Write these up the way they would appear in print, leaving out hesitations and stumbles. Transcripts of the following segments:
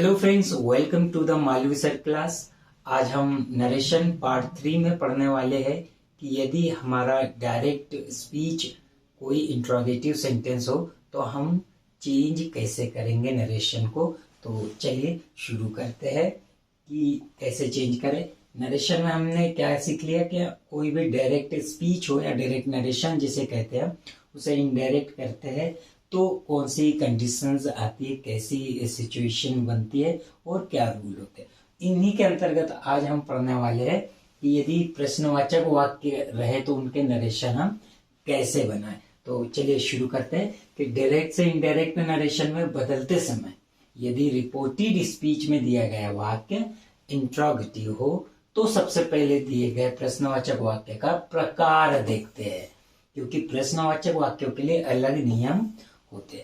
Hello friends, welcome to the Malvi sir class. आज हम narration part 3 में पढ़ने वाले हैं कि यदि हमारा डायरेक्ट स्पीच कोई इंट्रोगेटिव सेंटेंस हो तो हम चेंज कैसे करेंगे नरेशन को। तो चलिए शुरू करते हैं कि कैसे चेंज करें। नरेशन में हमने क्या सीख लिया कि कोई भी डायरेक्ट स्पीच हो या डायरेक्ट नरेशन जिसे कहते हैं उसे इनडायरेक्ट करते हैं तो कौन सी कंडीशंस आती है, कैसी सिचुएशन बनती है और क्या रूल होते हैं। इन्हीं के अंतर्गत आज हम पढ़ने वाले हैं कि यदि प्रश्नवाचक वाक्य रहे तो उनके नरेशन हम कैसे बनाएं। तो चलिए शुरू करते हैं कि डायरेक्ट से इनडायरेक्ट नरेशन में बदलते समय यदि रिपोर्टेड स्पीच में दिया गया वाक्य इंट्रोगेटिव हो तो सबसे पहले दिए गए प्रश्नवाचक वाक्य का प्रकार देखते हैं, क्योंकि प्रश्नवाचक वाक्यों के लिए अलग नियम होते।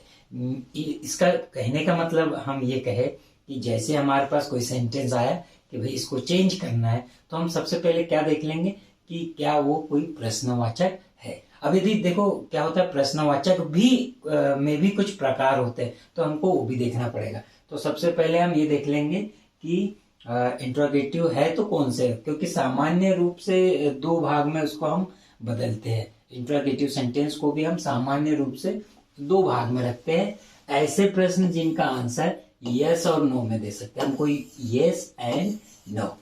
इसका कहने का मतलब हम ये कहे कि जैसे हमारे पास कोई सेंटेंस आया कि भाई इसको चेंज करना है तो हम सबसे पहले क्या देख लेंगे कि क्या वो कोई प्रश्नवाचक है। अब यदि देखो क्या होता है, प्रश्नवाचक भी में भी कुछ प्रकार होते हैं तो हमको वो भी देखना पड़ेगा। तो सबसे पहले हम ये देख लेंगे कि इंट्रोगेटिव है तो कौन से, क्योंकि सामान्य रूप से दो भाग में उसको हम बदलते हैं। इंट्रोगेटिव सेंटेंस को भी हम सामान्य रूप से दो भाग में रखते हैं। ऐसे प्रश्न जिनका आंसर यस और नो में दे सकते हैं। हम कोई यस एंड नो,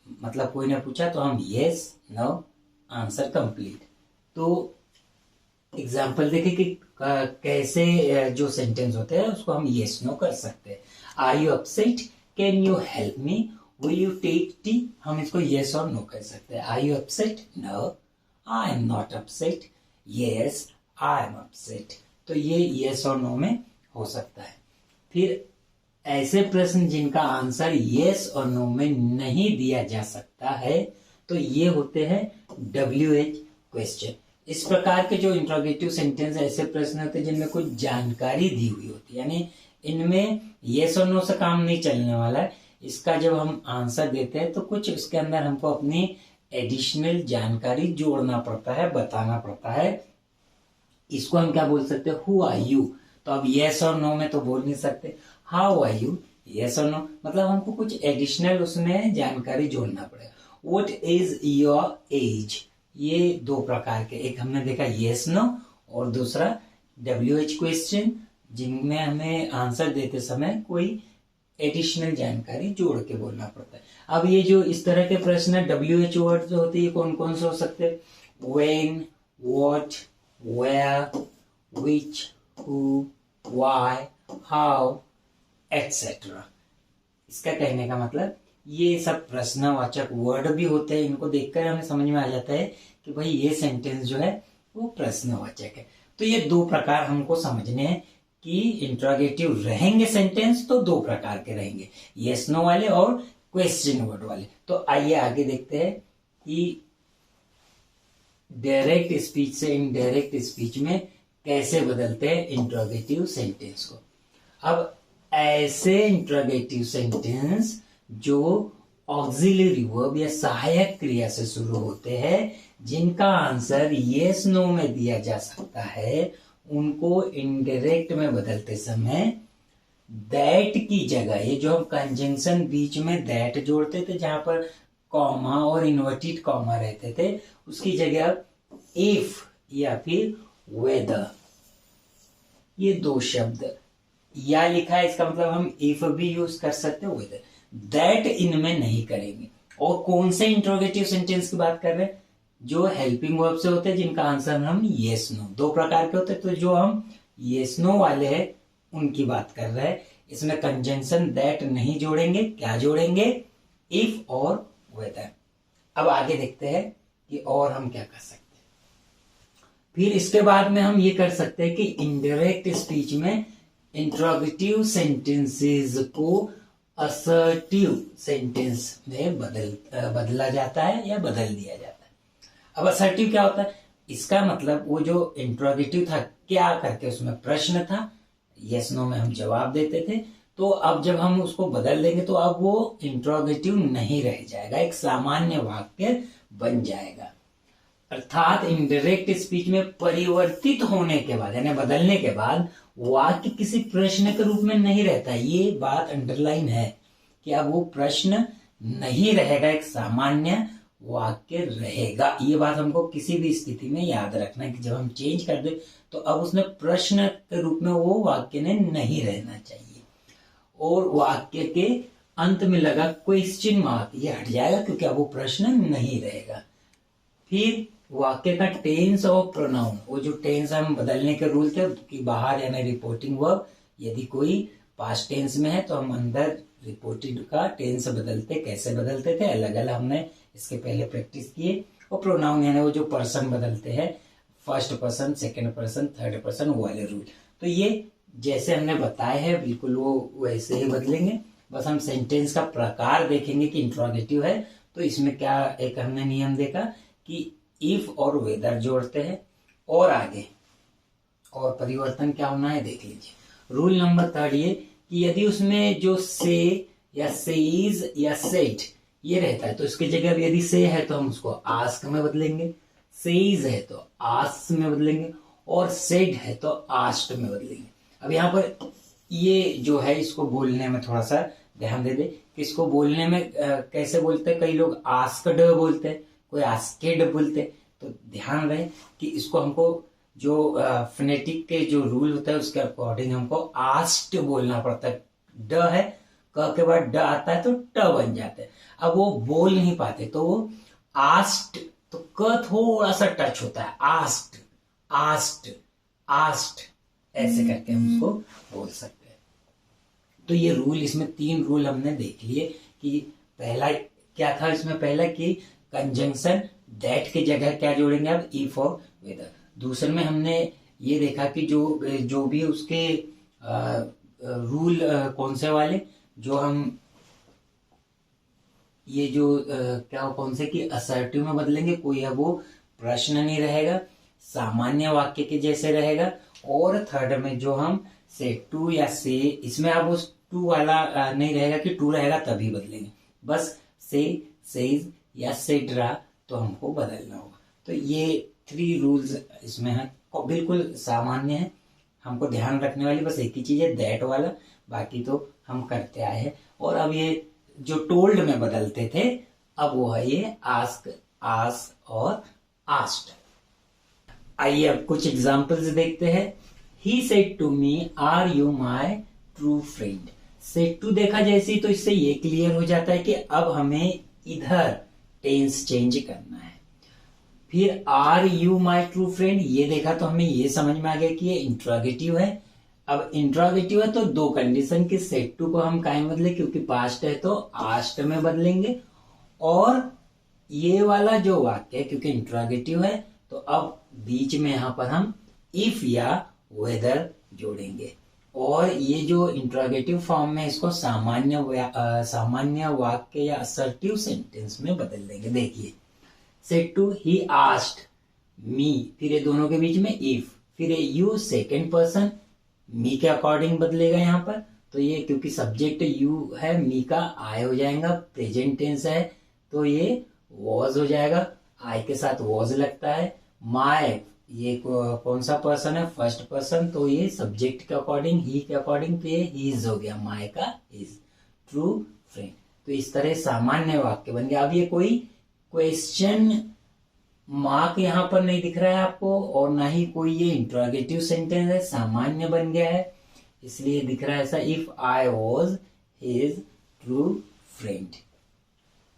मतलब कोई ने पूछा तो हम यस नो आंसर कंप्लीट। तो एग्जाम्पल देखें कि कैसे जो सेंटेंस होते हैं उसको हम यस नो कर सकते हैं। Are you upset, can you help me, will you take tea. हम इसको यस और नो कर सकते हैं। Are you upset, no I am not upset, yes I am upset. तो ये यस और नो में हो सकता है। फिर ऐसे प्रश्न जिनका आंसर यस और नो में नहीं दिया जा सकता है तो ये होते हैं WH क्वेश्चन। इस प्रकार के जो इंट्रोगेटिव सेंटेंस ऐसे प्रश्न होते हैं जिनमें कुछ जानकारी दी हुई होती है, यानी इनमें यस और नो से काम नहीं चलने वाला है। इसका जब हम आंसर देते हैं तो कुछ उसके अंदर हमको अपनी एडिशनल जानकारी जोड़ना पड़ता है, बताना पड़ता है। इसको हम क्या बोल सकते हैं, हु आर यू। तो अब यस और नो में तो बोल नहीं सकते। हाउ आर यू, यस और नो, मतलब हमको कुछ एडिशनल उसमें जानकारी जोड़ना पड़ेगा। व्हाट इज योर एज, ये दो प्रकार के, एक हमने देखा यस नो और दूसरा WH क्वेश्चन, जिनमें हमें आंसर देते समय कोई एडिशनल जानकारी जोड़ के बोलना पड़ता है। अब ये जो इस तरह के प्रश्न WH वर्ड जो होते हैं कौन कौन से हो सकते हैं, when, what, where, which, who, why, how, etc. इसका कहने का मतलब ये सब प्रश्नवाचक वर्ड भी होते हैं। इनको देखकर हमें समझ में आ जाता है कि भाई ये सेंटेंस जो है वो प्रश्नवाचक है। तो ये दो प्रकार हमको समझने हैं कि इंट्रोगेटिव रहेंगे सेंटेंस तो दो प्रकार के रहेंगे, यस नो वाले और क्वेश्चन वर्ड वाले। तो आइए आगे देखते हैं कि डायरेक्ट स्पीच से इनडायरेक्ट स्पीच में कैसे बदलते हैं इंट्रोगेटिव सेंटेंस को। अब ऐसे इंट्रोगेटिव सेंटेंस जो ऑक्सिलरी वर्ब या सहायक क्रिया से शुरू होते हैं, जिनका आंसर यस नो में दिया जा सकता है, उनको इनडायरेक्ट में बदलते समय दैट की जगह, ये जो हम कंजंक्शन बीच में दैट जोड़ते थे जहां पर कॉमा और इन्वर्टेड कॉमा रहते थे, उसकी जगह इफ या फिर वेदर, ये दो शब्द या लिखा है। इसका मतलब हम इफ भी यूज कर सकते हैं, वेदर, दैट इनमें नहीं करेंगे। और कौन से इंट्रोगेटिव सेंटेंस की बात कर रहे हैं, जो हेल्पिंग वर्ब से होते हैं जिनका आंसर हम यस नो, दो प्रकार के होते हैं। तो जो हम यस नो वाले हैं उनकी बात कर रहे हैं। इसमें कंजंक्शन दैट नहीं जोड़ेंगे, क्या जोड़ेंगे, इफ और वेदर। अब आगे देखते हैं कि और हम क्या कर सकते हैं। फिर इसके बाद में हम ये कर सकते हैं कि इनडायरेक्ट स्पीच में इंट्रोगेटिव सेंटेंसेस को असर्टिव सेंटेंस में बदला जाता है या बदल दिया जाता है। अब असर्टिव क्या होता है, इसका मतलब वो जो इंट्रोगेटिव था क्या करके उसमें प्रश्न था, यस नो में हम जवाब देते थे, तो अब जब हम उसको बदल देंगे तो अब वो इंट्रोगेटिव नहीं रह जाएगा, एक सामान्य वाक्य बन जाएगा। अर्थात इनडायरेक्ट स्पीच में परिवर्तित होने के बाद यानी बदलने के बाद वाक्य किसी प्रश्न के रूप में नहीं रहता। ये बात अंडरलाइन है कि अब वो प्रश्न नहीं रहेगा, एक सामान्य वाक्य रहेगा। ये बात हमको किसी भी स्थिति में याद रखना है कि जब हम चेंज कर दे तो अब उसमें प्रश्न के रूप में वो वाक्य ने नहीं रहना चाहिए। और वाक्य के अंत में लगा क्वेश्चन मार्क ये हट जाएगा क्योंकि अब वो प्रश्न नहीं रहेगा। फिर वाक्य का टेंस और प्रोनाउन, वो जो टेंस हम बदलने के रूल थे कि बाहर यानी रिपोर्टिंग वर्ब, यदि कोई पास्ट टेंस में है तो हम अंदर रिपोर्टेड का टेंस बदलते, कैसे बदलते थे अलग अलग हमने इसके पहले प्रैक्टिस किए। और प्रोनाउन यानी वो जो पर्सन बदलते हैं, first person, second person, third person, वो वाले रूल। तो ये जैसे हमने बताया है बिल्कुल वो वैसे ही बदलेंगे। बस हम सेंटेंस का प्रकार देखेंगे कि इंट्रोगेटिव है तो इसमें क्या एक हमने नियम देखा कि इफ और वेदर जोड़ते हैं। और आगे और परिवर्तन क्या होना है देख लीजिए। रूल नंबर 3 ये कि यदि उसमें जो से या सेज या सेट ये रहता है तो इसकी जगह यदि से है तो हम उसको आस्क में बदलेंगे, सेज है तो आस्क में बदलेंगे और सेड है तो आस्ट में बदलेंगे। अब यहाँ पर ये जो है इसको बोलने में थोड़ा सा ध्यान दे दे कि इसको बोलने में कैसे बोलते हैं। कई लोग आस्कड बोलते हैं, कोई आस्केड बोलते हैं। तो ध्यान रहे कि इसको हमको जो फोनेटिक के जो रूल होता है उसके अकॉर्डिंग हमको आस्ट बोलना पड़ता है। ड है, क के बाद ड आता है तो ट बन जाता है। अब वो बोल नहीं पाते तो वो आस्ट, तो क थोड़ा सा टच होता है, आस्ट आस्ट आस्ट ऐसे करके हम उसको बोल सकते हैं। तो ये रूल, इसमें 3 रूल हमने देख लिए कि पहला क्या था इसमें, पहला कि कंजंक्शन दैट की जगह क्या जोड़ेंगे अब इफ और वेदर। दूसरे में हमने ये देखा कि जो भी उसके रूल कौन से वाले जो हम ये जो क्या कौन से कि असर्टिव में बदलेंगे, कोई अब वो प्रश्न नहीं रहेगा, सामान्य वाक्य के जैसे रहेगा। और थर्ड में जो हम से टू या से, इसमें अब उस टू वाला नहीं रहेगा कि टू रहेगा तभी बदलेंगे, बस से, सेज या सेड्रा तो हमको बदलना होगा। तो ये 3 रूल्स इसमें है और बिल्कुल सामान्य है। हमको ध्यान रखने वाली बस एक ही चीज है दैट वाला, बाकी तो हम करते आए हैं। और अब ये जो टोल्ड में बदलते थे अब वो है ये आस्क, आस्क और आस्क्ड। आइए अब कुछ एग्जांपल्स देखते हैं। He said to me are you my true friend. Said to देखा जैसी तो इससे ये क्लियर हो जाता है कि अब हमें इधर टेंस चेंज करना है। फिर are you my true friend ये देखा तो हमें ये समझ में आ गया कि ये इंट्रोगेटिव है। अब इंट्रोगेटिव है तो 2 कंडीशन की, सेड टू को हम काहे बदले क्योंकि पास्ट है तो आस्ट में बदलेंगे। और ये वाला जो वाक्य है क्योंकि इंट्रोगेटिव है तो अब बीच में यहां पर हम इफ या वेदर जोड़ेंगे। और ये जो इंट्रोगेटिव फॉर्म में इसको सामान्य वाक्य या असर्टिव सेंटेंस में बदल देंगे। देखिए said to he asked me, फिर ये दोनों के बीच में इफ, फिर ये यू सेकेंड पर्सन, मी के अकॉर्डिंग बदलेगा यहाँ पर। तो ये क्योंकि सब्जेक्ट यू है, मी का आई हो जाएगा, प्रेजेंट टेंस है तो ये वॉज हो जाएगा, आई के साथ वॉज लगता है। माय ये कौन सा पर्सन है, फर्स्ट पर्सन, तो ये सब्जेक्ट के अकॉर्डिंग, ही के अकॉर्डिंग तो ये हीज हो गया, माय का इज। ट्रू फ्रेंड, तो इस तरह सामान्य वाक्य बन गया। अब ये कोई क्वेश्चन मार्क यहाँ पर नहीं दिख रहा है आपको और ना ही कोई ये इंट्रोगेटिव सेंटेंस है, सामान्य बन गया है इसलिए दिख रहा है ऐसा, if I was his true friend.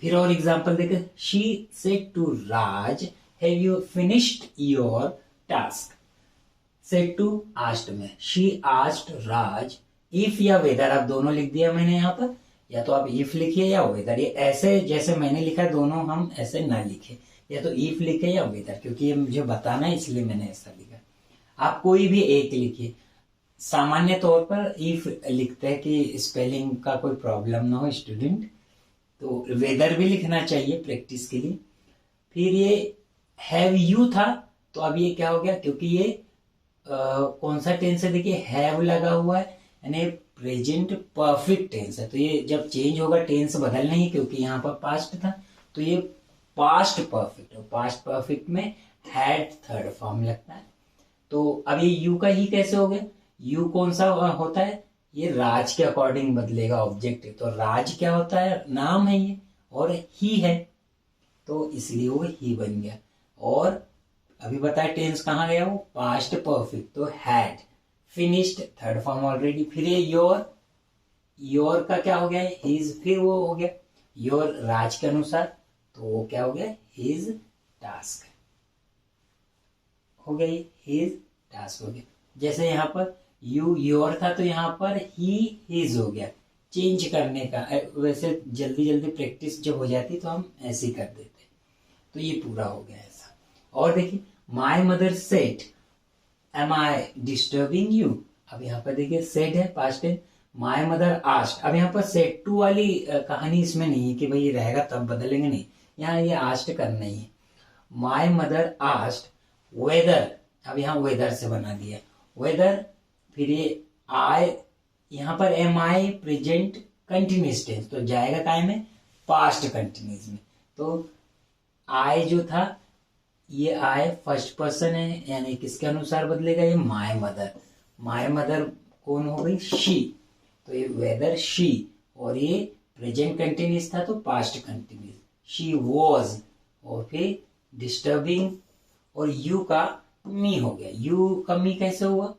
फिर और एग्जाम्पल देखे, she said to Raj have you finished your task. Said to asked में, शी आस्क्ड राज, इफ या वेदर आप दोनों लिख दिया मैंने यहाँ पर, या तो आप इफ लिखिए या वेदर। ये ऐसे जैसे मैंने लिखा दोनों हम ऐसे ना लिखे, या तो इफ लिखे या वेदर, क्योंकि ये मुझे बताना है इसलिए मैंने ऐसा लिखा। आप कोई भी एक लिखिए। सामान्य तौर पर इफ लिखते हैं कि स्पेलिंग का कोई प्रॉब्लम ना हो स्टूडेंट, तो वेदर भी लिखना चाहिए प्रैक्टिस के लिए। फिर ये हैव यू था तो अब ये क्या हो गया, क्योंकि ये कौन सा टेंस है, देखिए हैव लगा हुआ है यानी प्रेजेंट परफेक्ट टेंस है। तो ये जब चेंज होगा टेंस बदलना ही, क्योंकि यहाँ पर पास्ट था तो ये पास्ट परफेक्ट, और पास्ट परफेक्ट में हैड थर्ड फॉर्म लगता है। तो अब ये यू का ही कैसे हो गया? यू कौन सा होता है? ये राज के अकॉर्डिंग बदलेगा ऑब्जेक्ट, तो राज क्या होता है? नाम है ये, और ही है, तो इसलिए वो ही बन गया। और अभी बताया टेंस कहाँ गया? वो पास्ट परफेक्ट, तो had, finished third form already. फिर ये योर का क्या हो गया? हिज, फिर वो हो गया योर राज के अनुसार, तो वो क्या हो गया? हिज टास्क हो गया, हिज टास्क हो गया। जैसे यहाँ पर यू योर था, तो यहाँ पर ही हिज हो गया, चेंज करने का। वैसे जल्दी जल्दी प्रैक्टिस जब हो जाती तो हम ऐसे ही कर देते, तो ये पूरा हो गया ऐसा। और देखिए my mother said am I disturbing you, अब यहाँ पर देखिए सेड है past tense, my mother asked, अब यहाँ पर सेड टू वाली कहानी इसमें नहीं है कि भाई ये रहेगा तब बदलेंगे, नहीं, यहाँ ये आस्ट करना ही है। माई मदर आस्ट वेदर, अब यहाँ वेदर से बना दिया वेदर, फिर ये आई, यहाँ पर एम आई प्रेजेंट कंटिन्यूस टेंस, तो जाएगा काय में? पास्ट कंटिन्यूस में। तो आई जो था, ये आई फर्स्ट पर्सन है, यानी किसके अनुसार बदलेगा? ये माय मदर, माय मदर कौन हो गई? शी, तो ये वेदर शी, और ये प्रेजेंट कंटिन्यूस था तो पास्ट कंटिन्यूस, शी वॉज, और फिर डिस्टर्बिंग, और यू का मी हो गया। यू का मी कैसे हुआ?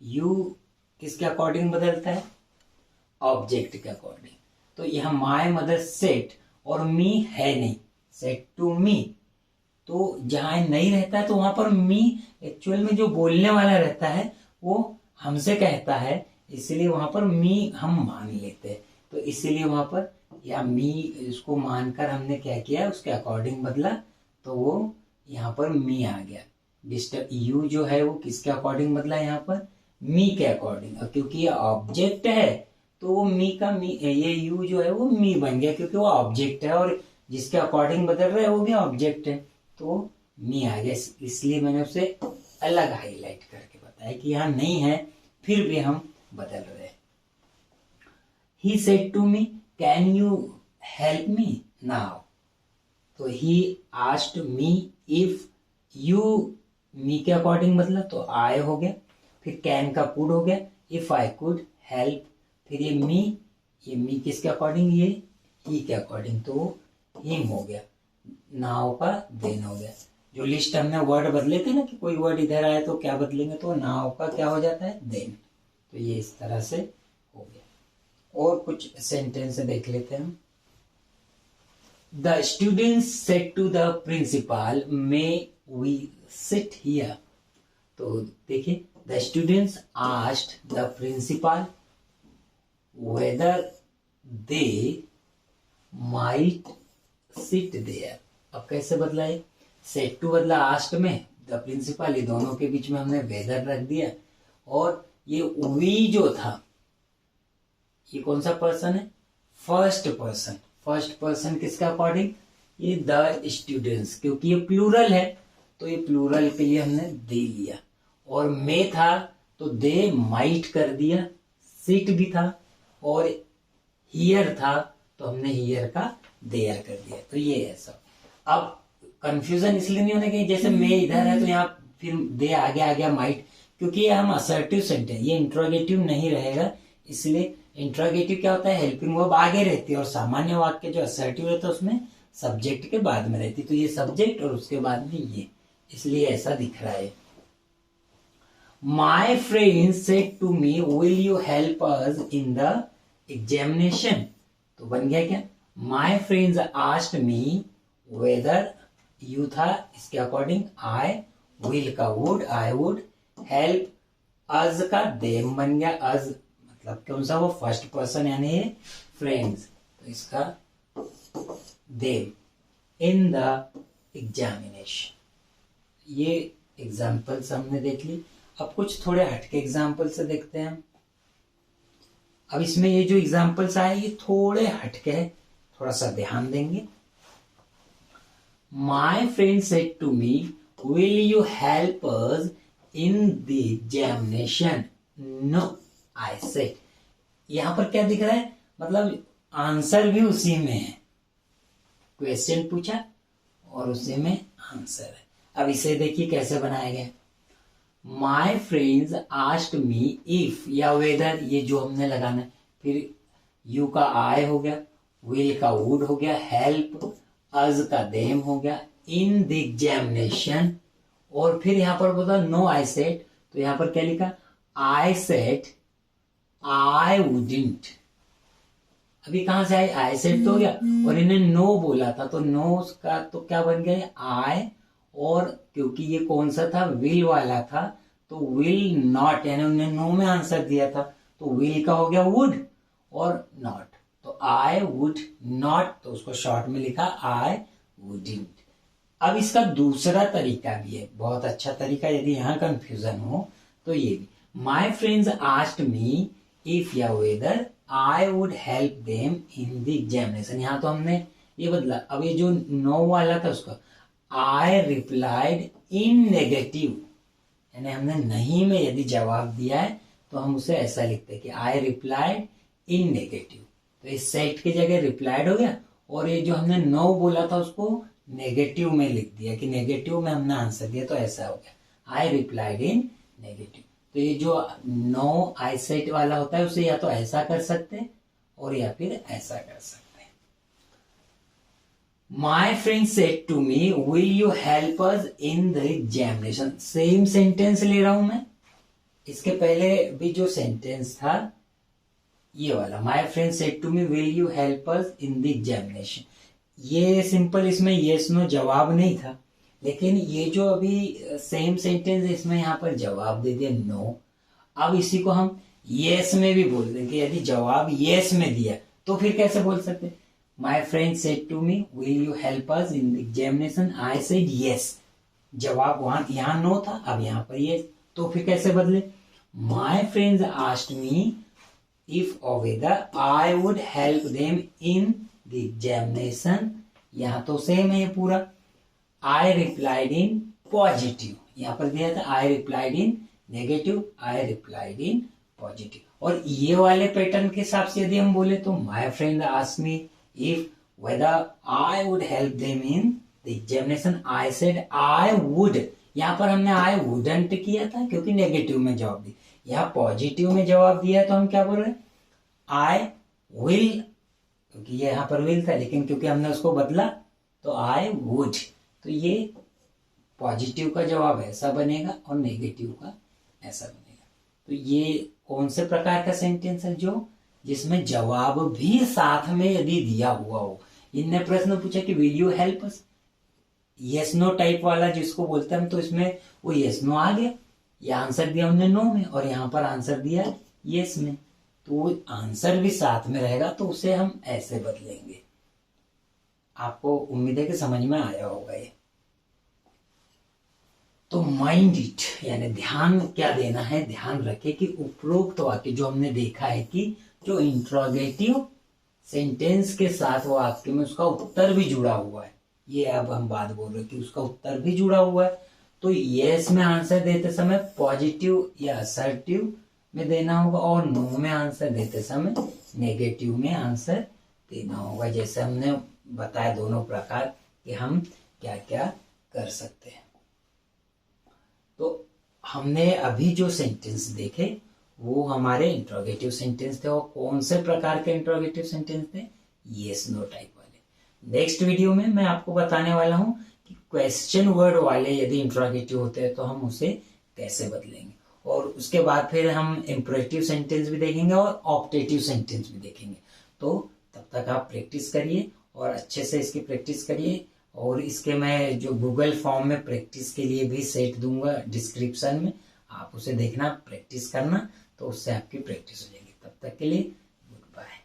यू किसके अकॉर्डिंग बदलता है? ऑब्जेक्ट के अकॉर्डिंग। तो यहां माय मदर सेट, और मी है नहीं, सेट टू मी, तो जहां नहीं रहता है तो वहां पर मी एक्चुअल में जो बोलने वाला रहता है वो हमसे कहता है, इसलिए वहां पर मी हम मान लेते हैं। तो इसीलिए वहां पर या मी इसको मानकर हमने क्या किया, उसके अकॉर्डिंग बदला, तो वो यहाँ पर मी आ गया। डिस्टर्ब यू जो है वो किसके अकॉर्डिंग बदला? यहाँ पर मी के अकॉर्डिंग, और क्योंकि ये ऑब्जेक्ट है तो वो मी का मी, ये यू जो है वो मी बन गया, क्योंकि वो ऑब्जेक्ट है और जिसके अकॉर्डिंग बदल रहा है वो भी ऑब्जेक्ट है, तो मी आ गया। इसलिए मैंने उसे अलग हाईलाइट करके बताया कि यहाँ नहीं है, फिर भी हम बदल रहे हैं। He said to me can you help me now, तो he asked me if you, me के अकॉर्डिंग बदला तो आई हो गया, फिर कैन का कुड हो गया, इफ आई कुड हेल्प, फिर ये मी किसके अकॉर्डिंग? ये ही के अकॉर्डिंग, तो हिम हो गया, नाउ का देन हो गया। जो लिस्ट हमने वर्ड बदले थे ना कि कोई वर्ड इधर आए तो क्या बदलेंगे, तो नाउ का क्या हो जाता है? देन। तो ये इस तरह से हो गया। और कुछ सेंटेंस देख लेते हैं हम। The students said to the principal may we sit here, तो देखिए the students asked the principal whether they might sit there. अब कैसे बदला है? सेट टू बदला आस्ट में, द प्रिंसिपल, ये दोनों के बीच में हमने वेदर रख दिया, और ये वी जो था ये कौन सा पर्सन है? First person. फर्स्ट पर्सन किसके अकॉर्डिंग? ये द स्टूडेंट्स, क्योंकि ये प्लूरल है तो ये प्लूरल के लिए हमने दे लिया, और मे था तो दे माइट कर दिया, सिट भी था, और हियर था तो हमने हियर का देयर कर दिया। तो ये है सब। अब कंफ्यूजन इसलिए नहीं होने की, जैसे मे इधर है तो यहाँ फिर दे आगे आ गया माइट, क्योंकि ये हम असर्टिव सेंटेंस, ये इंट्रोगेटिव नहीं रहेगा, इसलिए इंट्रोगेटिव क्या होता है? हेल्पिंग वर्ब आगे रहती है, और सामान्य वाक्य जो असर्टिव रहता है उसमें सब्जेक्ट के बाद में रहती, तो ये सब्जेक्ट और उसके बाद में ये, इसलिए ऐसा दिख रहा है। My friend said to me will you help us in the examination, तो बन गया क्या? My friends asked me whether, you था इसके अकॉर्डिंग आई, विल का would, I would, help us का देम बन गया, अज मतलब कौन सा? वो फर्स्ट पर्सन यानी फ्रेंड्स, तो इसका देम इन द एग्जामिनेशन। ये एग्जाम्पल्स हमने देख ली। अब कुछ थोड़े हटके एग्जाम्पल से देखते हैं हम। अब इसमें ये जो एग्जाम्पल्स आए ये थोड़े हटके हैं, थोड़ा सा ध्यान देंगे। My friend said to me will you help us in the examination, no I said. यहां पर क्या दिख रहा है? मतलब आंसर भी उसी में है। क्वेश्चन पूछा, और उसी में आंसर है। अब इसे देखिए कैसे बनाया गया। माई फ्रेंड्स आस्क्ड मी इफ या वेदर, ये जो हमने लगाना है, फिर यू का आई हो गया, विल का वुड हो गया, हेल्प अज का देम हो गया, इन द एग्जामिनेशन, और फिर यहां पर बोला नो आई सेड, तो यहां पर क्या लिखा, आई सेड आई वुडिंट। अभी कहां से आई, आई सेड तो हो गया, और इन्हें नो बोला था तो नो का तो क्या बन गया आई, और क्योंकि ये कौन सा था, विल वाला था, तो विल नॉट, यानी उन्हें नो में आंसर दिया था, तो विल का हो गया वुड और नॉट, तो आई वुड नॉट, तो उसको शॉर्ट में लिखा आई वुडिंट। अब इसका दूसरा तरीका भी है, बहुत अच्छा तरीका, यदि यहाँ कंफ्यूजन हो तो ये भी, my friends asked me if या whether I would help them in the examination. यहाँ तो हमने ये बदला, अब ये जो नो वाला था उसका आई रिप्लाइड इन नेगेटिव, यानी हमने नहीं में यदि जवाब दिया है तो हम उसे ऐसा लिखते हैं कि आई रिप्लाइड इन नेगेटिव, तो इस सेट की जगह रिप्लाइड हो गया, और ये जो हमने नो बोला था उसको नेगेटिव में लिख दिया कि नेगेटिव में हमने आंसर दिया, तो ऐसा हो गया आई रिप्लाइड इन नेगेटिव। तो ये जो नो आई सेट वाला होता है उसे या तो ऐसा कर सकते हैं और या फिर ऐसा कर सकते हैं। My friend said to me will you help us in the examination, same sentence ले रहा हूं मैं, इसके पहले भी जो सेंटेंस था ये वाला, my friend said to me will you help us in the examination, ये सिंपल, इसमें यस नो जवाब नहीं था, लेकिन ये जो अभी सेम सेंटेंस इसमें यहाँ पर जवाब दे दिया नो। अब इसी को हम यस में भी बोल देंगे, यदि जवाब यस में दिया तो फिर कैसे बोल सकते, my friend said to me will you help us in the examination, I said yes, जवाब वहां यहाँ नो था, अब यहाँ पर यस, तो फिर कैसे बदले, my friends asked me if और whether I would help them in the examination, यहाँ तो सेम है पूरा, आई रिप्लाइड इन पॉजिटिव, यहाँ पर दिया था I replied in negative, I replied in positive. और ये वाले पैटर्न के हिसाब से यदि हम बोले तो my friend asked me if weather I would help them in the examination, I said I would, यहाँ पर हमने आई वुडंट किया था क्योंकि नेगेटिव में जवाब दिया, यहाँ पॉजिटिव में जवाब दिया तो हम क्या बोल रहे हैं, आई विल, क्योंकि ये यहाँ पर विल था, लेकिन क्योंकि हमने उसको बदला तो आई वुड, तो ये पॉजिटिव का जवाब ऐसा बनेगा और नेगेटिव का ऐसा बनेगा। तो ये कौन से प्रकार का सेंटेंस है, जो जिसमें जवाब भी साथ में यदि दिया हुआ हो। इनने प्रश्न पूछा कि will you help us, yes no type वाला जिसको बोलते हैं हम, तो इसमें वो यस नो आ गया, ये आंसर दिया हमने नो में और यहाँ पर आंसर दिया यस में, तो आंसर भी साथ में रहेगा, तो उसे हम ऐसे बदलेंगे। आपको उम्मीद है कि समझ में आया होगा ये। तो माइंड इट, यानी ध्यान क्या देना है, ध्यान रखें कि उपरोक्त वाक्य जो हमने देखा है कि जो इंट्रोगेटिव सेंटेंस के साथ वाक्य में उसका उत्तर भी जुड़ा हुआ है, ये अब हम बात बोल रहे हैं कि उसका उत्तर भी जुड़ा हुआ है, तो यस में आंसर देते समय पॉजिटिव या असर्टिव में देना होगा, और नो में आंसर देते समय नेगेटिव में आंसर देना होगा, जैसे हमने बताया दोनों प्रकार कि हम क्या क्या कर सकते हैं। तो हमने अभी जो सेंटेंस देखे वो हमारे इंट्रोगेटिव सेंटेंस थे, और कौन से प्रकार के इंट्रोगेटिव सेंटेंस थे, यस नो टाइप वाले। नेक्स्ट वीडियो में मैं आपको बताने वाला हूं कि क्वेश्चन वर्ड वाले यदि इंट्रोगेटिव होते हैं तो हम उसे कैसे बदलेंगे, और उसके बाद फिर हम इंपरेटिव सेंटेंस भी देखेंगे और ऑप्टेटिव सेंटेंस भी देखेंगे। तो तब तक आप प्रैक्टिस करिए और अच्छे से इसकी प्रैक्टिस करिए, और इसके मैं जो गूगल फॉर्म में प्रैक्टिस के लिए भी सेट दूंगा डिस्क्रिप्शन में, आप उसे देखना, प्रैक्टिस करना, तो उससे आपकी प्रैक्टिस हो जाएगी। तब तक के लिए गुड बाय।